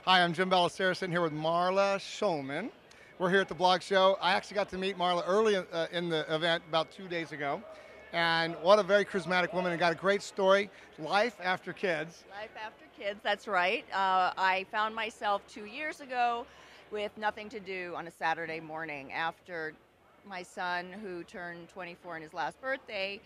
Hi, I'm Jim Bellacera, sitting here with Marla Schulman. We're here at the blog show. I actually got to meet Marla early in the event about 2 days ago. And what a very charismatic woman, and got a great story, life after kids. Life after kids, that's right. I found myself 2 years ago with nothing to do on a Saturday morning after my son, who turned 24 on his last birthday.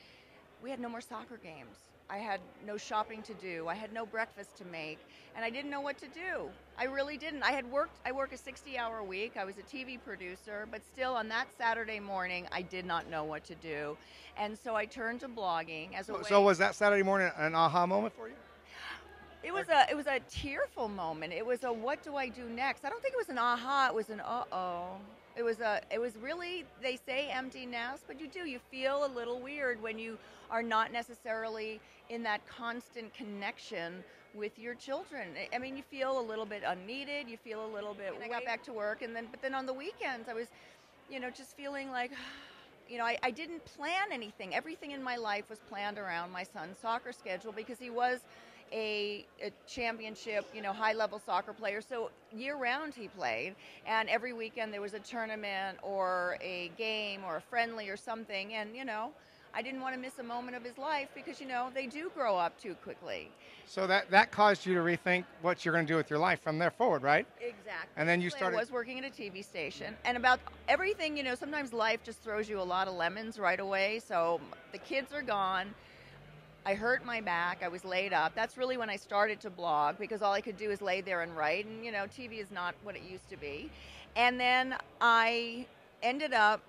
We had no more soccer games. I had no shopping to do. I had no breakfast to make, and I didn't know what to do. I really didn't. I work a 60-hour week. I was a TV producer, but still on that Saturday morning, I did not know what to do. And so I turned to blogging as a way. So was that Saturday morning an aha moment for you? It was a tearful moment. It was a what do I do next? I don't think it was an aha. It was an uh-oh. It was really, they say empty nest, but you feel a little weird when you are not necessarily in that constant connection with your children. I mean, you feel a little bit unneeded. You feel a little bit. And I got back to work, but then on the weekends I was, just feeling like, I didn't plan anything. Everything in my life was planned around my son's soccer schedule because he was a championship, high-level soccer player. So year-round he played, and every weekend there was a tournament or a game or a friendly or something. And I didn't want to miss a moment of his life because they do grow up too quickly. So that caused you to rethink what you're going to do with your life from there forward, right? Exactly. And then you started. I was working at a TV station, and about everything, sometimes life just throws you a lot of lemons right away. So the kids are gone. I hurt my back. I was laid up. That's really when I started to blog, because all I could do is lay there and write. And, TV is not what it used to be. And then I ended up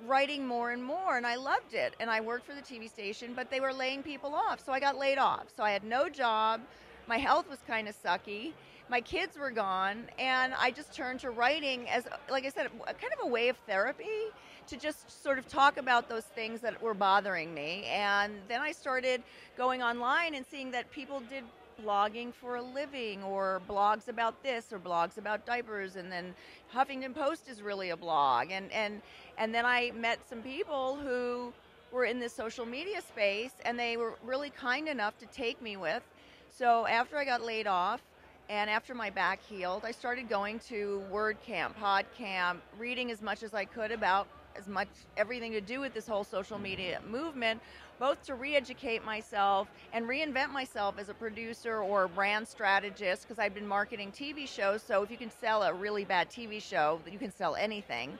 writing more and more, and I loved it. And I worked for the TV station, but they were laying people off. So I got laid off. So I had no job. My health was kind of sucky. My kids were gone. And I just turned to writing as, like I said, kind of a way of therapy, to just sort of talk about those things that were bothering me. And then I started going online and seeing that people did blogging for a living, or blogs about this, or blogs about diapers, and then Huffington Post is really a blog. And then I met some people who were in this social media space, and they were really kind enough to take me with. So after I got laid off, and after my back healed, I started going to WordCamp, PodCamp, reading as much as I could about as much everything to do with this whole social media movement, both to re-educate myself and reinvent myself as a producer or a brand strategist, because I've been marketing TV shows. So if you can sell a really bad TV show, you can sell anything.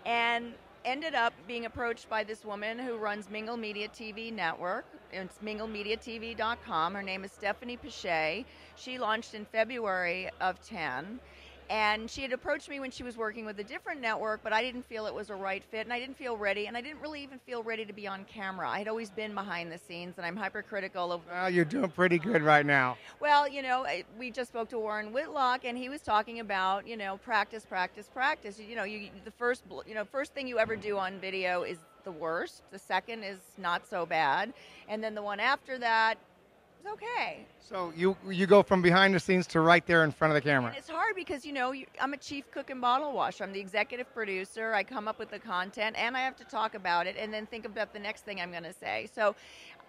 And ended up being approached by this woman who runs Mingle Media TV Network. It's minglemediatv.com. Her name is Stephanie Pichet. She launched in February of 10. And she had approached me when she was working with a different network, but I didn't feel it was a right fit, and I didn't feel ready, and I didn't really even feel ready to be on camera. I had always been behind the scenes, and I'm hypercritical of. Well, you're doing pretty good right now. Well, we just spoke to Warren Whitlock, and he was talking about, practice, practice, practice. The first thing you ever do on video is the worst. The second is not so bad, and then the one after that, it's okay. So you go from behind the scenes to right there in front of the camera. And it's hard because, I'm a chief cook and bottle washer. I'm the executive producer. I come up with the content, and I have to talk about it and then think about the next thing I'm going to say. So,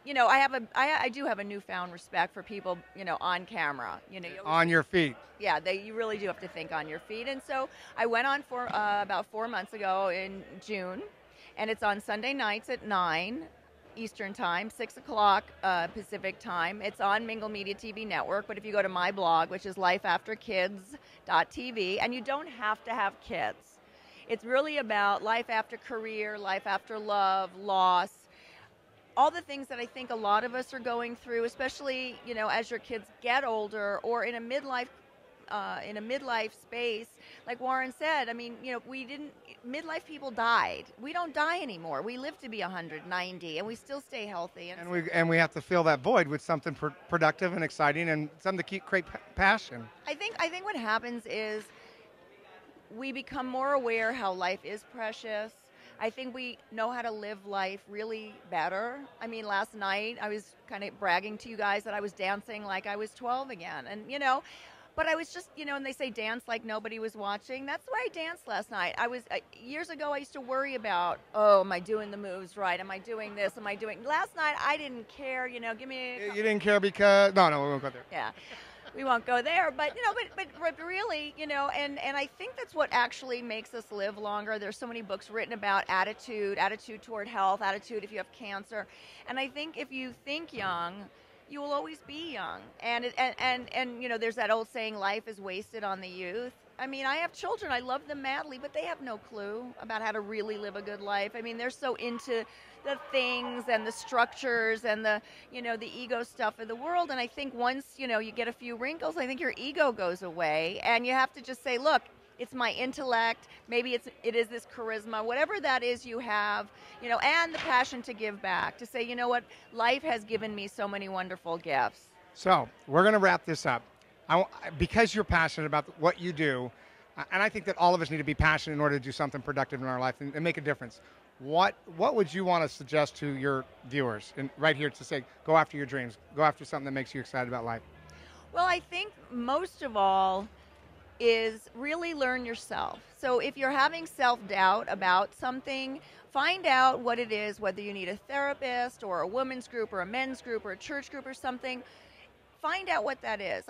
I do have a newfound respect for people, on camera. On your feet. Yeah, you really do have to think on your feet. And so I went on for about 4 months ago in June, and it's on Sunday nights at 9 Eastern Time, 6 o'clock Pacific Time. It's on Mingle Media TV Network, but if you go to my blog, which is lifeafterkids.tv, and you don't have to have kids. It's really about life after career, life after love, loss, all the things that I think a lot of us are going through, especially, as your kids get older or in a midlife space. Like Warren said, I mean, midlife people died. We don't die anymore. We live to be 190, and we still stay healthy. And we have to fill that void with something productive and exciting, and something to create passion. I think what happens is we become more aware how life is precious. I think we know how to live life really better. I mean, last night I was kind of bragging to you guys that I was dancing like I was 12 again, and But I was just, and they say dance like nobody was watching. That's why I danced last night. Years ago, I used to worry about, am I doing the moves right? Am I doing this? Last night, I didn't care, give me You didn't care because, no, we won't go there. Yeah. we won't go there, but but really, and I think that's what actually makes us live longer. There's so many books written about attitude toward health, attitude if you have cancer, and I think if you think young, you will always be young. And there's that old saying, life is wasted on the youth. I mean, I have children. I love them madly, but they have no clue about how to really live a good life. I mean, they're so into the things and the structures and the ego stuff of the world. And I think once, you get a few wrinkles, I think your ego goes away. And you have to just say, look, it's my intellect. Maybe it is this charisma, whatever that is you have, and the passion to give back, to say, you know what, life has given me so many wonderful gifts. So we're going to wrap this up. Because you're passionate about what you do, and I think that all of us need to be passionate in order to do something productive in our life and make a difference. What would you want to suggest to your viewers right here to say, go after your dreams, go after something that makes you excited about life? Well, I think most of all is really learn yourself. So if you're having self-doubt about something, find out what it is, whether you need a therapist or a women's group or a men's group or a church group or something. Find out what that is.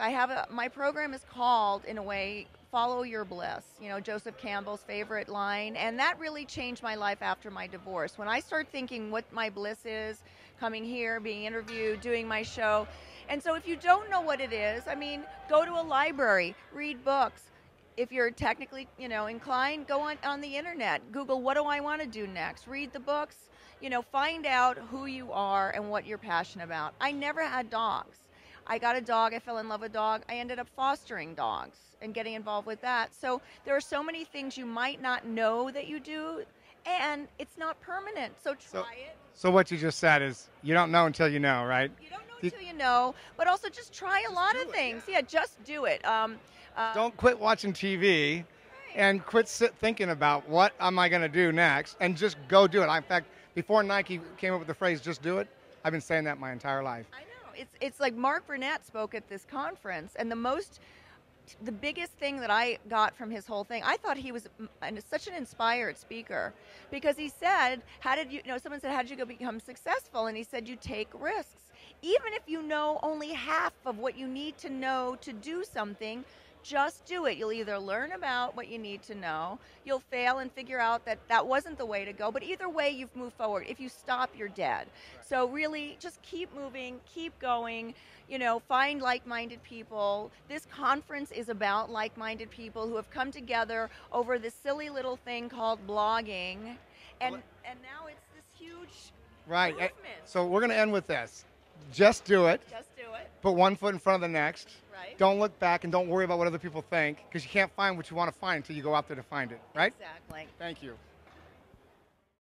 My program is called, in a way, Follow Your Bliss, Joseph Campbell's favorite line, and that really changed my life after my divorce. When I start thinking what my bliss is, coming here, being interviewed, doing my show, and so if you don't know what it is, I mean, go to a library, read books. If you're technically, inclined, go on the internet, Google, what do I want to do next? Read the books, find out who you are and what you're passionate about. I never had dogs. I got a dog. I fell in love with a dog. I ended up fostering dogs and getting involved with that. So there are so many things you might not know that you do, and it's not permanent. So try it. So what you just said is you don't know until you know, right? You don't know until you know, but also just try a lot of things. Yeah, just do it. Don't quit watching TV. Right. And quit thinking about what am I going to do next, and just go do it. In fact, before Nike came up with the phrase, just do it, I've been saying that my entire life. I know. It's like Mark Burnett spoke at this conference, and the biggest thing that I got from his whole thing, I thought he was such an inspired speaker, because he said, someone said, how did you become successful? And he said, you take risks. Even if you know only half of what you need to know to do something, just do it. You'll either learn about what you need to know, you'll fail and figure out that wasn't the way to go, but either way you've moved forward. If you stop, you're dead. So really just keep moving, keep going, find like-minded people. This conference is about like-minded people who have come together over this silly little thing called blogging, and now it's this huge movement. So we're going to end with this. Just do it. Just do it. Put one foot in front of the next. Right. Don't look back and don't worry about what other people think, because you can't find what you want to find until you go out there to find it, right? Exactly. Thank you.